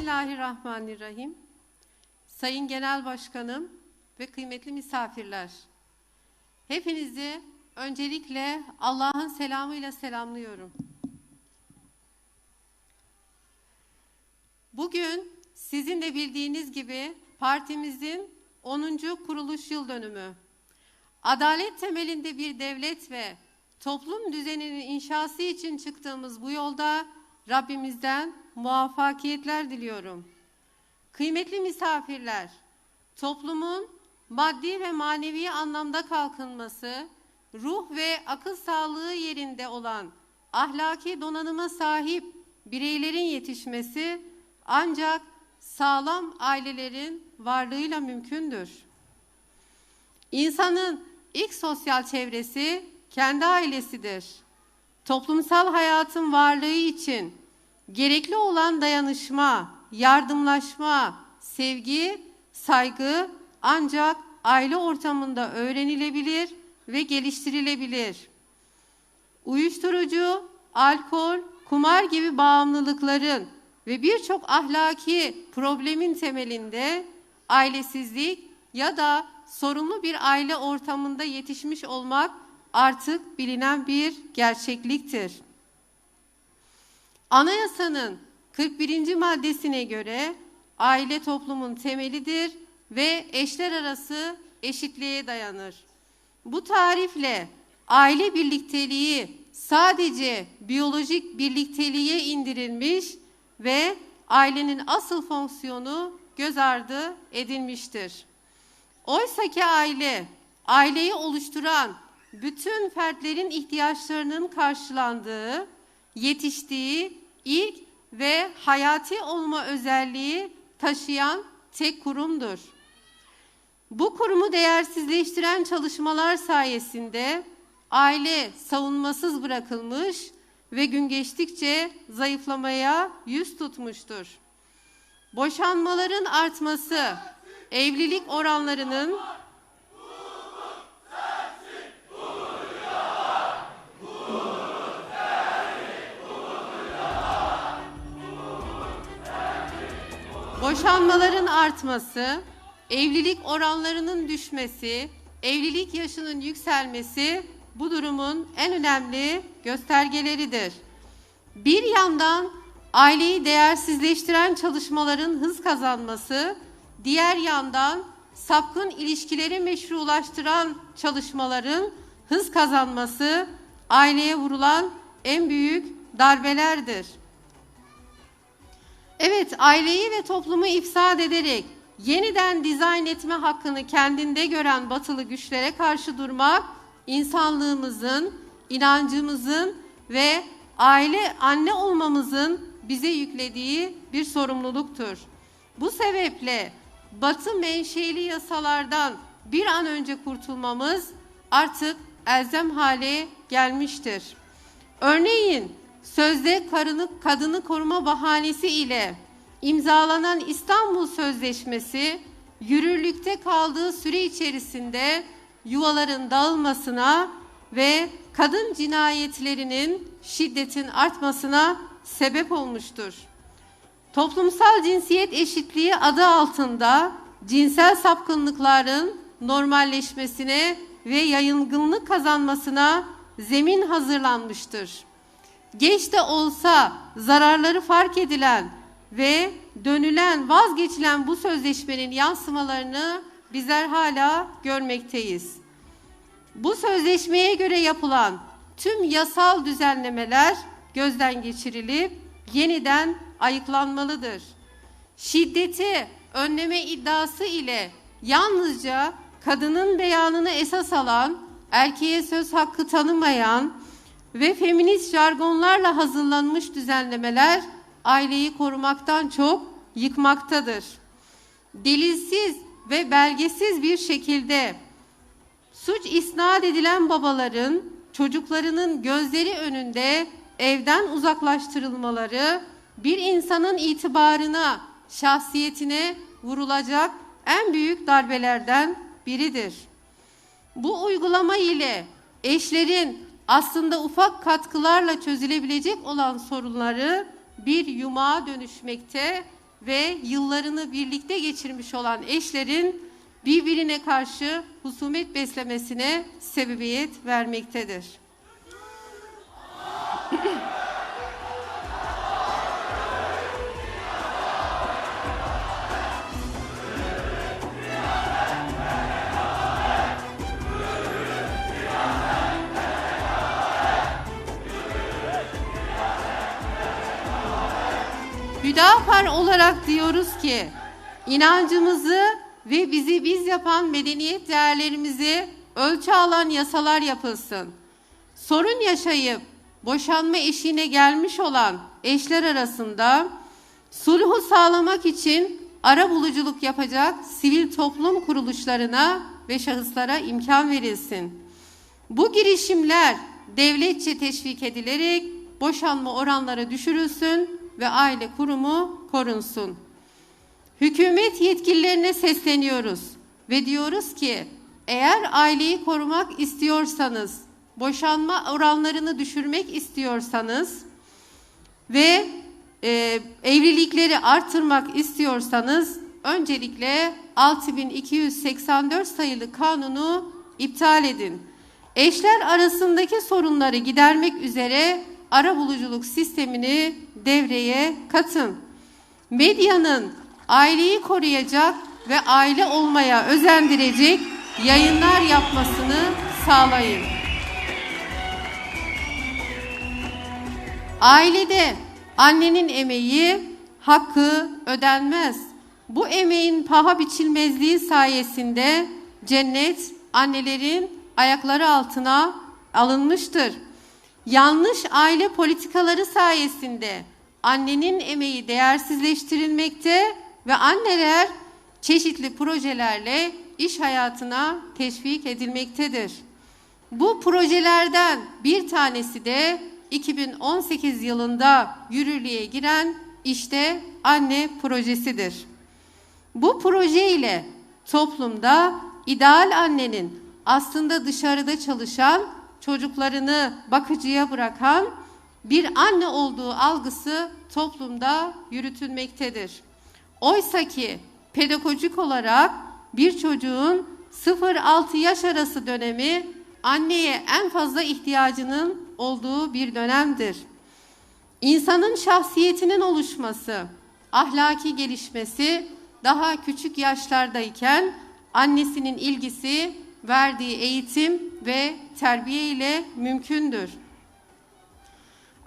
Bismillahirrahmanirrahim. Sayın Genel Başkanım ve kıymetli misafirler. Hepinizi öncelikle Allah'ın selamıyla selamlıyorum. Bugün sizin de bildiğiniz gibi partimizin 10. kuruluş yıl dönümü. Adalet temelinde bir devlet ve toplum düzeninin inşası için çıktığımız bu yolda Rabbimizden muvaffakiyetler diliyorum. Kıymetli misafirler, toplumun maddi ve manevi anlamda kalkınması, ruh ve akıl sağlığı yerinde olan ahlaki donanıma sahip bireylerin yetişmesi ancak sağlam ailelerin varlığıyla mümkündür. İnsanın ilk sosyal çevresi kendi ailesidir. Toplumsal hayatın varlığı için gerekli olan dayanışma, yardımlaşma, sevgi, saygı ancak aile ortamında öğrenilebilir ve geliştirilebilir. Uyuşturucu, alkol, kumar gibi bağımlılıkların ve birçok ahlaki problemin temelinde ailesizlik ya da sorunlu bir aile ortamında yetişmiş olmak artık bilinen bir gerçekliktir. Anayasanın 41. maddesine göre aile toplumun temelidir ve eşler arası eşitliğe dayanır. Bu tarifle aile birlikteliği sadece biyolojik birlikteliğe indirilmiş ve ailenin asıl fonksiyonu göz ardı edilmiştir. Oysa ki aileyi oluşturan bütün fertlerin ihtiyaçlarının karşılandığı, yetiştiği ilk ve hayati olma özelliği taşıyan tek kurumdur. Bu kurumu değersizleştiren çalışmalar sayesinde aile savunmasız bırakılmış ve gün geçtikçe zayıflamaya yüz tutmuştur. Boşanmaların artması, evlilik oranlarının evlilik oranlarının düşmesi, evlilik yaşının yükselmesi bu durumun en önemli göstergeleridir. Bir yandan aileyi değersizleştiren çalışmaların hız kazanması, diğer yandan sapkın ilişkileri meşrulaştıran çalışmaların hız kazanması aileye vurulan en büyük darbelerdir. Evet, aileyi ve toplumu ifsad ederek yeniden dizayn etme hakkını kendinde gören batılı güçlere karşı durmak, insanlığımızın, inancımızın ve anne olmamızın bize yüklediği bir sorumluluktur. Bu sebeple Batı menşeli yasalardan bir an önce kurtulmamız artık elzem hale gelmiştir. Örneğin sözde kadını koruma bahanesi ile imzalanan İstanbul Sözleşmesi yürürlükte kaldığı süre içerisinde yuvaların dağılmasına ve kadın cinayetlerinin şiddetin artmasına sebep olmuştur. Toplumsal cinsiyet eşitliği adı altında cinsel sapkınlıkların normalleşmesine ve yaygınlık kazanmasına zemin hazırlanmıştır. Geç de olsa zararları fark edilen ve vazgeçilen bu sözleşmenin yansımalarını bizler hala görmekteyiz. Bu sözleşmeye göre yapılan tüm yasal düzenlemeler gözden geçirilip yeniden ayıklanmalıdır. Şiddeti önleme iddiası ile yalnızca kadının beyanını esas alan, erkeğe söz hakkı tanımayan ve feminist jargonlarla hazırlanmış düzenlemeler aileyi korumaktan çok yıkmaktadır. Delilsiz ve belgesiz bir şekilde suç isnat edilen babaların çocuklarının gözleri önünde evden uzaklaştırılmaları bir insanın itibarına, şahsiyetine vurulacak en büyük darbelerden biridir. Bu uygulama ile eşlerin aslında ufak katkılarla çözülebilecek olan sorunları bir yumağa dönüşmekte ve yıllarını birlikte geçirmiş olan eşlerin birbirine karşı husumet beslemesine sebebiyet vermektedir. Hüdapar olarak diyoruz ki, inancımızı ve bizi biz yapan medeniyet değerlerimizi ölçü alan yasalar yapılsın. Sorun yaşayıp boşanma eşiğine gelmiş olan eşler arasında sulhu sağlamak için arabuluculuk yapacak sivil toplum kuruluşlarına ve şahıslara imkan verilsin. Bu girişimler devletçe teşvik edilerek boşanma oranları düşürülsün ve aile kurumu korunsun. Hükümet yetkililerine sesleniyoruz ve diyoruz ki, eğer aileyi korumak istiyorsanız, boşanma oranlarını düşürmek istiyorsanız ve evlilikleri artırmak istiyorsanız, öncelikle 6284 sayılı kanunu iptal edin. Eşler arasındaki sorunları gidermek üzere arabuluculuk sistemini devreye katın. Medyanın aileyi koruyacak ve aile olmaya özendirecek yayınlar yapmasını sağlayın. Ailede annenin emeği, hakkı ödenmez. Bu emeğin paha biçilmezliği sayesinde cennet annelerin ayakları altına alınmıştır. Yanlış aile politikaları sayesinde annenin emeği değersizleştirilmekte ve anneler çeşitli projelerle iş hayatına teşvik edilmektedir. Bu projelerden bir tanesi de 2018 yılında yürürlüğe giren İşte Anne projesidir. Bu proje ile toplumda ideal annenin aslında dışarıda çalışan, çocuklarını bakıcıya bırakan bir anne olduğu algısı toplumda yürütülmektedir. Oysa ki pedagojik olarak bir çocuğun 0-6 yaş arası dönemi anneye en fazla ihtiyacının olduğu bir dönemdir. İnsanın şahsiyetinin oluşması, ahlaki gelişmesi daha küçük yaşlardayken annesinin ilgisi, verdiği eğitim ve terbiye ile mümkündür.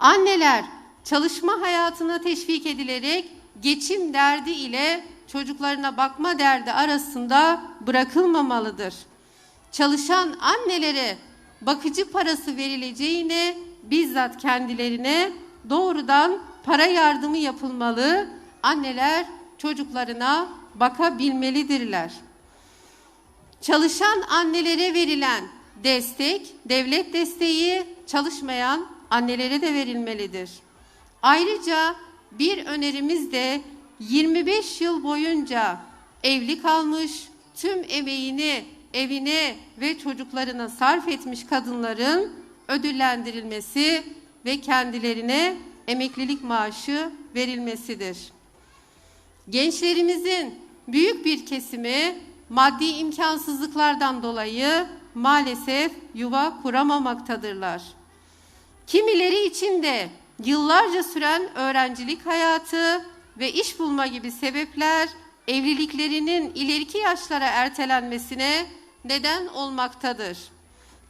Anneler çalışma hayatına teşvik edilerek geçim derdi ile çocuklarına bakma derdi arasında bırakılmamalıdır. Çalışan annelere bakıcı parası verileceğine bizzat kendilerine doğrudan para yardımı yapılmalı. Anneler çocuklarına bakabilmelidirler. Çalışan annelere verilen destek, devlet desteği çalışmayan annelere de verilmelidir. Ayrıca bir önerimiz de 25 yıl boyunca evli kalmış, tüm emeğini evine ve çocuklarına sarf etmiş kadınların ödüllendirilmesi ve kendilerine emeklilik maaşı verilmesidir. Gençlerimizin büyük bir kesimi maddi imkansızlıklardan dolayı maalesef yuva kuramamaktadırlar. Kimileri için de yıllarca süren öğrencilik hayatı ve iş bulma gibi sebepler evliliklerinin ileriki yaşlara ertelenmesine neden olmaktadır.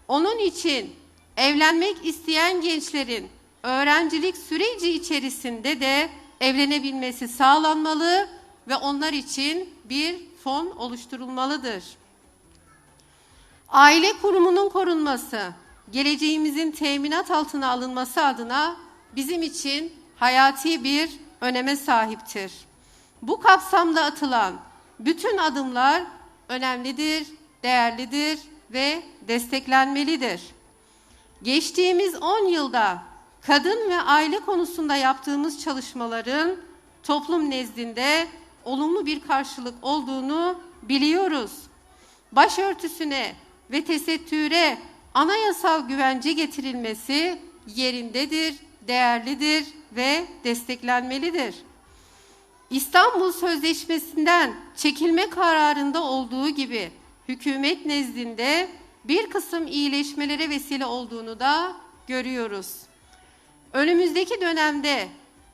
Onun için evlenmek isteyen gençlerin öğrencilik süreci içerisinde de evlenebilmesi sağlanmalı ve onlar için bir fon oluşturulmalıdır. Aile kurumunun korunması, geleceğimizin teminat altına alınması adına bizim için hayati bir öneme sahiptir. Bu kapsamda atılan bütün adımlar önemlidir, değerlidir ve desteklenmelidir. Geçtiğimiz 10 yılda kadın ve aile konusunda yaptığımız çalışmaların toplum nezdinde olumlu bir karşılık olduğunu biliyoruz. Başörtüsüne ve tesettüre anayasal güvence getirilmesi yerindedir, değerlidir ve desteklenmelidir. İstanbul Sözleşmesi'nden çekilme kararında olduğu gibi hükümet nezdinde bir kısım iyileşmelere vesile olduğunu da görüyoruz. Önümüzdeki dönemde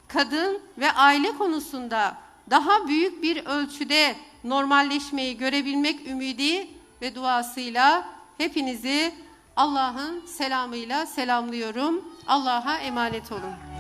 kadın ve aile konusunda daha büyük bir ölçüde normalleşmeyi görebilmek ümidi ve duasıyla hepinizi Allah'ın selamıyla selamlıyorum. Allah'a emanet olun.